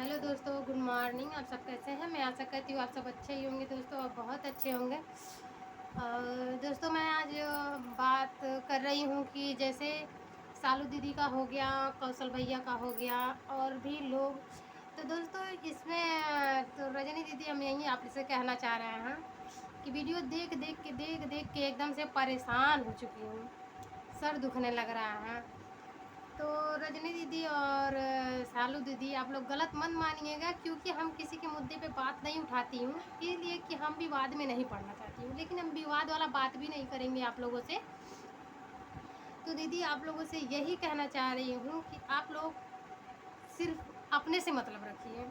Hello दोस्तों, good morning. आप सब कैसे हैं? मैं आशा करती हूँ आप सब अच्छे ही होंगे दोस्तों, और बहुत अच्छे होंगे। दोस्तों, मैं आज बात कर रही हूँ कि जैसे सालू दीदी का हो गया, कौशल भैया का हो गया, और भी लोग। तो दोस्तों, इसमें तो रजनी दीदी, हम यही आपसे कहना चाह रहे हैं कि वीडियो देख देख के एकदम से परेशान हो चुकी हूँ। सर दुखने लग रहा है। तो रजनी दीदी और शालू दीदी, आप लोग गलत मत मानिएगा, क्योंकि हम किसी के मुद्दे पे बात नहीं उठाती हूँ, इसलिए कि हम विवाद में नहीं पड़ना चाहती हूँ। लेकिन हम विवाद वाला बात भी नहीं करेंगे आप लोगों से। तो दीदी, आप लोगों से यही कहना चाह रही हूँ कि आप लोग सिर्फ अपने से मतलब रखिए।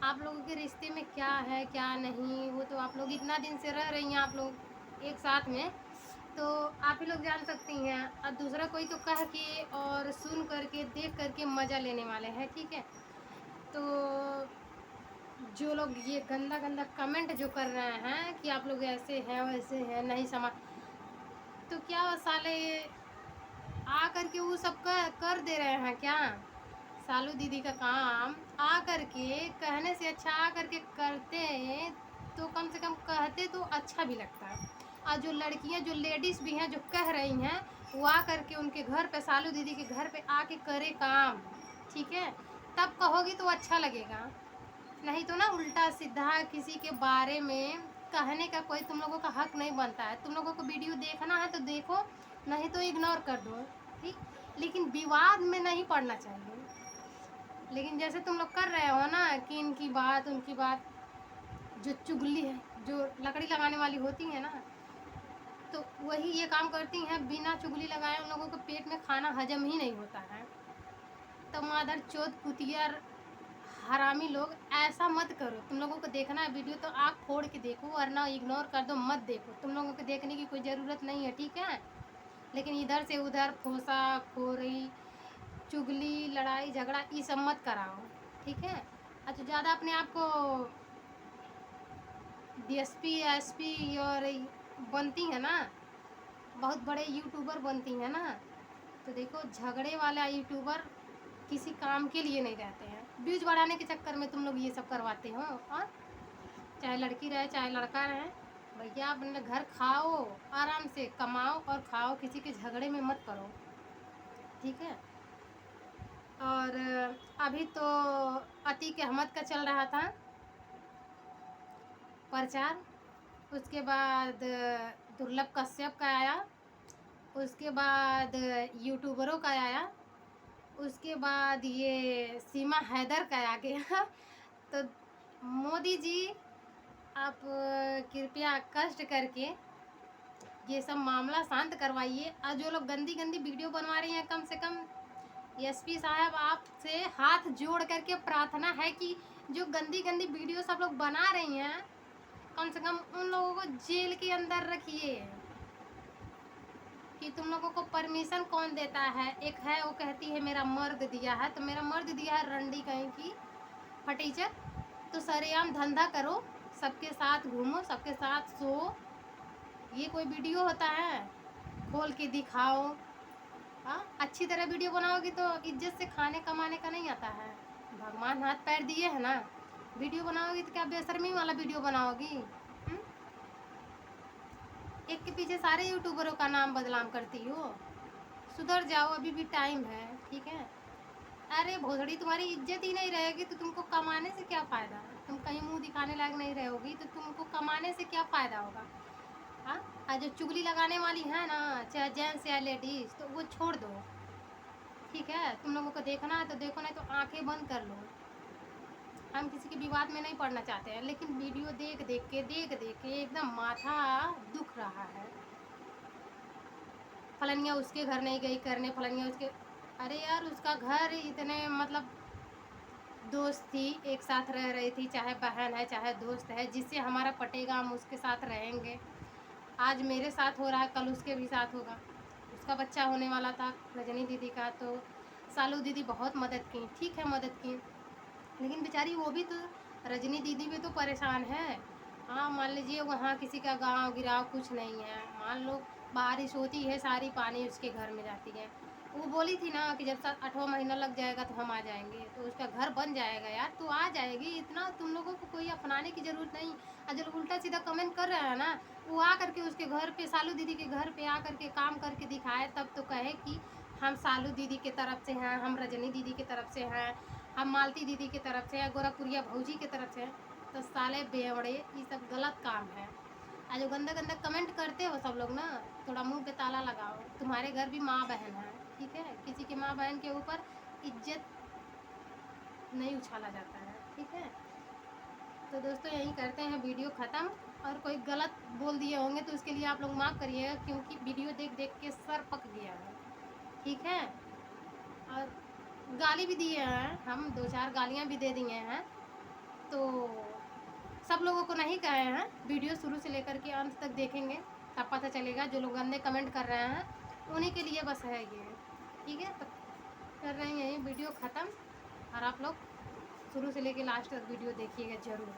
आप लोगों के रिश्ते में क्या है क्या नहीं, वो तो आप लोग इतना दिन से रह रही हैं आप लोग एक साथ में, तो आप ही लोग जान सकती हैं। और दूसरा कोई तो कह के और सुन करके देख करके मज़ा लेने वाले हैं, ठीक है। तो जो लोग ये गंदा गंदा कमेंट जो कर रहे हैं कि आप लोग ऐसे हैं वैसे हैं, नहीं समझ, तो क्या वो साले आ करके वो सब कर दे रहे हैं क्या? सालू दीदी का काम आ करके कहने से अच्छा आ करके करते, तो कम से कम कहते तो अच्छा भी लगता है। और जो लड़कियां, जो लेडीज़ भी हैं, जो कह रही हैं, वो आ करके उनके घर पे, सालू दीदी के घर पे आके करे काम, ठीक है। तब कहोगी तो अच्छा लगेगा। नहीं तो ना उल्टा सीधा किसी के बारे में कहने का कोई तुम लोगों का हक नहीं बनता है। तुम लोगों को वीडियो देखना है तो देखो, नहीं तो इग्नोर कर दो, ठीक। लेकिन विवाद में नहीं पड़ना चाहिए। लेकिन जैसे तुम लोग कर रहे हो ना कि इनकी बात उनकी बात, जो चुगली है, जो लकड़ी लगाने वाली होती है ना, तो वही ये काम करती हैं। बिना चुगली लगाए उन लोगों को पेट में खाना हजम ही नहीं होता है। तो मादर चोद कुतिया हरामी लोग, ऐसा मत करो। तुम लोगों को देखना है वीडियो तो आँख फोड़ के देखो, वरना इग्नोर कर दो, मत देखो। तुम लोगों को देखने की कोई ज़रूरत नहीं है, ठीक है। लेकिन इधर से उधर फोसा खोरी, चुगली, लड़ाई झगड़ा, ये सब मत कराओ, ठीक है। अच्छा, ज़्यादा अपने आप को डीएसपी एसपी और बनती है ना, बहुत बड़े यूट्यूबर बनती हैं ना, तो देखो झगड़े वाला यूट्यूबर किसी काम के लिए नहीं रहते हैं। व्यूज बढ़ाने के चक्कर में तुम लोग ये सब करवाते हो। और चाहे लड़की रहे चाहे लड़का रहे, भैया अपने घर खाओ, आराम से कमाओ और खाओ, किसी के झगड़े में मत पड़ो, ठीक है। और अभी तो अतीक अहमद का चल रहा था प्रचार, उसके बाद दुर्लभ कश्यप का आया, उसके बाद यूट्यूबरों का आया, उसके बाद ये सीमा हैदर का आ गया। तो मोदी जी, आप कृपया कष्ट करके ये सब मामला शांत करवाइए। और जो लोग गंदी गंदी वीडियो बनवा रही हैं, कम से कम एसपी साहब, आपसे हाथ जोड़ करके प्रार्थना है कि जो गंदी गंदी वीडियो सब लोग बना रही हैं, कम से कम उन लोगों को जेल के अंदर रखिए। कि तुम लोगों को परमिशन कौन देता है? एक है वो कहती है मेरा मर्द दिया है, तो मेरा मर्द दिया है रंडी कहीं की फटीचर। तो सरेआम धंधा करो, सबके साथ घूमो, सबके साथ सो, ये कोई वीडियो होता है? खोल के दिखाओ। हाँ, अच्छी तरह वीडियो बनाओगी तो इज्जत से खाने कमाने का नहीं आता है। भगवान हाथ पैर दिए है ना, वीडियो बनाओगी तो क्या बेशर्मी वाला वीडियो बनाओगी? एक के पीछे सारे यूट्यूबरों का नाम बदनाम करती हो। सुधर जाओ, अभी भी टाइम है, ठीक है। अरे भोसड़ी, तुम्हारी इज्जत ही नहीं रहेगी तो तुमको कमाने से क्या फ़ायदा? तुम कहीं मुंह दिखाने लायक नहीं रहोगी तो तुमको कमाने से क्या फ़ायदा होगा? हाँ, और जो चुगली लगाने वाली है ना, चाहे जेंट्स या लेडीज़, तो वो छोड़ दो, ठीक है। तुम लोगों को देखना है तो देखो, नहीं तो आंखें बंद कर लो। हम किसी के विवाद में नहीं पड़ना चाहते हैं, लेकिन वीडियो देख देख के एकदम माथा दुख रहा है। फलनिया उसके घर नहीं गई करने, फलनिया उसके, अरे यार, उसका घर इतने मतलब दोस्त थी, एक साथ रह रही थी, चाहे बहन है चाहे दोस्त है, जिससे हमारा पटेगा हम उसके साथ रहेंगे। आज मेरे साथ हो रहा है, कल उसके भी साथ होगा। उसका बच्चा होने वाला था रजनी दीदी का, तो सालू दीदी बहुत मदद की, ठीक है मदद की, लेकिन बेचारी वो भी तो, रजनी दीदी भी तो परेशान है। हाँ, मान लीजिए वहाँ किसी का गाँव गिराव कुछ नहीं है, मान लो बारिश होती है सारी पानी उसके घर में जाती है, वो बोली थी ना कि जब 8वां महीना लग जाएगा तो हम आ जाएंगे, तो उसका घर बन जाएगा यार, तो आ जाएगी। इतना तुम लोगों को कोई अपनाने की ज़रूरत नहीं। और जो उल्टा सीधा कमेंट कर रहा है ना, वो आ करके उसके घर पे, सालू दीदी के घर पे आ करके काम करके दिखाए, तब तो कहे कि हम सालू दीदी के तरफ से हैं, हम रजनी दीदी के तरफ से हैं, हम मालती दीदी की तरफ से हैं, गोरखपुरिया भौजी की तरफ से हैं। तो साले बेवड़े, ये सब गलत काम है। आज जो गंदा गंदा कमेंट करते हो सब लोग ना, थोड़ा मुंह पे ताला लगाओ। तुम्हारे घर भी माँ बहन है, ठीक है? किसी की माँ बहन के ऊपर इज्जत नहीं उछाला जाता है, ठीक है? तो दोस्तों यही करते हैं वीडियो ख़त्म। और कोई गलत बोल दिए होंगे तो उसके लिए आप लोग माफ़ करिएगा, क्योंकि वीडियो देख देख के सर पक गया है, ठीक है? और गाली भी दिए हैं, हम 2-4 गालियाँ भी दे दिए हैं। तो सब लोगों को नहीं कहे हैं, वीडियो शुरू से लेकर के अंत तक देखेंगे तब पता चलेगा। जो लोग गंदे कमेंट कर रहे हैं उन्हीं के लिए बस है ये, ठीक है? तो कर रहे हैं ये वीडियो ख़त्म, और आप लोग शुरू से लेकर लास्ट तक वीडियो देखिएगा ज़रूर।